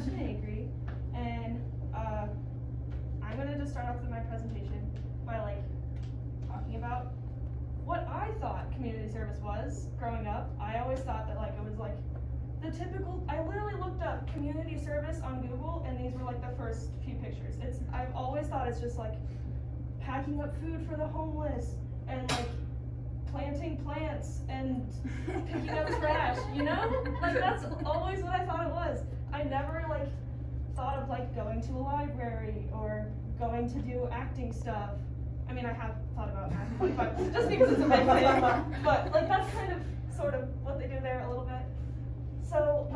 Ashton, and I'm gonna just start off with my presentation by talking about what I thought community service was growing up. I always thought that it was the typical. I literally looked up community service on Google, and these were the first few pictures. I've always thought it's just packing up food for the homeless and planting plants and picking up trash, that's always what I thought it was. I never thought of going to a library or going to do acting stuff. I mean, I have thought about acting, but just because it's a big thing. But that's kind of sort of what they do there a little bit. So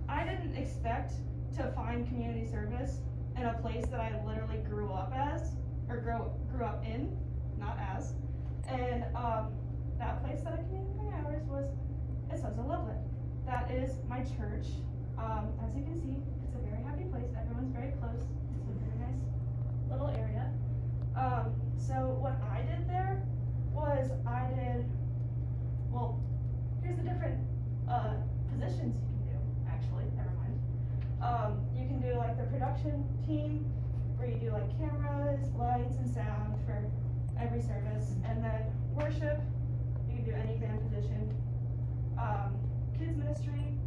I didn't expect to find community service in a place that I literally grew up as, or grew up in, not as. And that place that I commuted my hours was, it says in Loveland. That is my church. As you can see, it's a very happy place. Everyone's very close. It's a very nice little area. So what I did there was here's the different positions you can do, actually, never mind. You can do the production team, where you do cameras, lights, and sound for every service, and then worship, you can do any band position, kids ministry,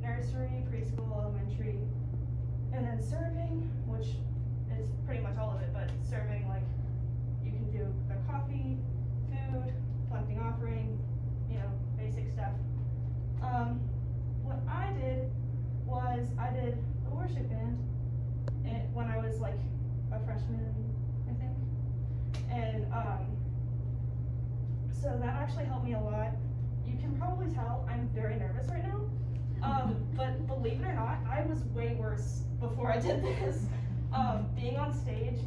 nursery, preschool, elementary, and then serving, which is pretty much all of it, but serving you can do the coffee, food, collecting offering, basic stuff. What I did was I did the worship band when I was a freshman, I think, and so that actually helped me a lot. You can probably tell I'm very nervous right now, but believe it or not, I was way worse before I did this. Being on stage,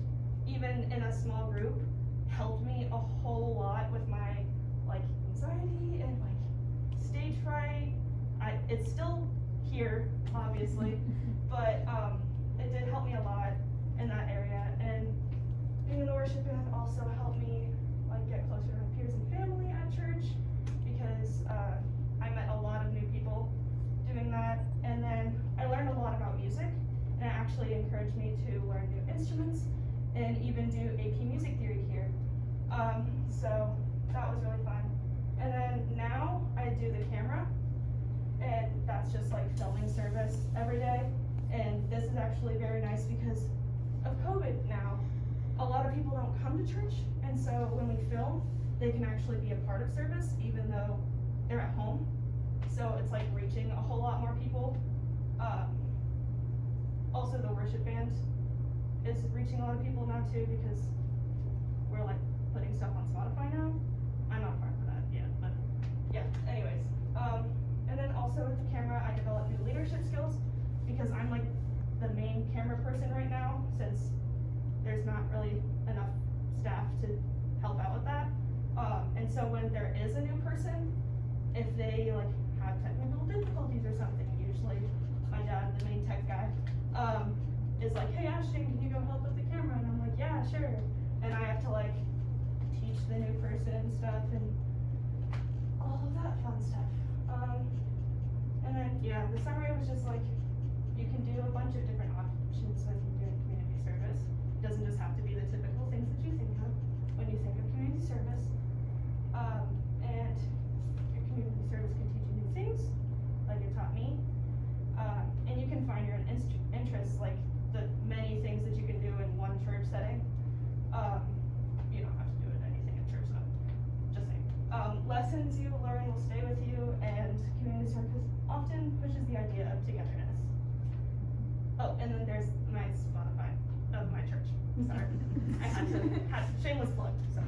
even in a small group, helped me a whole lot with my anxiety and stage fright. It's still here, obviously, but it did help me a lot in that area. And being in the worship band also helped me get closer to my peers and family at church, because I met a lot of new people doing that. And then I learned a lot about music, and it actually encouraged me to learn new instruments and even do AP music theory here. So that was really fun. And then now I do the camera, and that's just filming service every day. And this is actually very nice because of COVID now. A lot of people don't come to church, and so when we film, they can actually be a part of service even though they're at home. So it's reaching a whole lot more people. Also, the worship band is reaching a lot of people now too, because we're putting stuff on Spotify now. I'm not part of that yet, but yeah, anyways. And then also with the camera, I developed new leadership skills, because I'm the main camera person right now, since there's not really enough staff to help out with that. And so when there is a new person, if they have technical difficulties or something, usually my dad, the main tech guy, is hey Ashton, can you go help with the camera? And I'm yeah, sure. And I have to teach the new person stuff and all of that fun stuff. And then yeah, the summary was just you can do a bunch of different options when you're doing community service. It doesn't just have to be the typical things that you think of when you think of community service. And your community service can teach you new things, like it taught me. And you can find your own interests, the many things that you can do in one church setting. You don't have to do it anything in church, though. Just saying. Lessons you learn will stay with you, and community service often pushes the idea of togetherness. Oh, and then there's my Spotify of my church. Sorry. I had to shameless plug. So.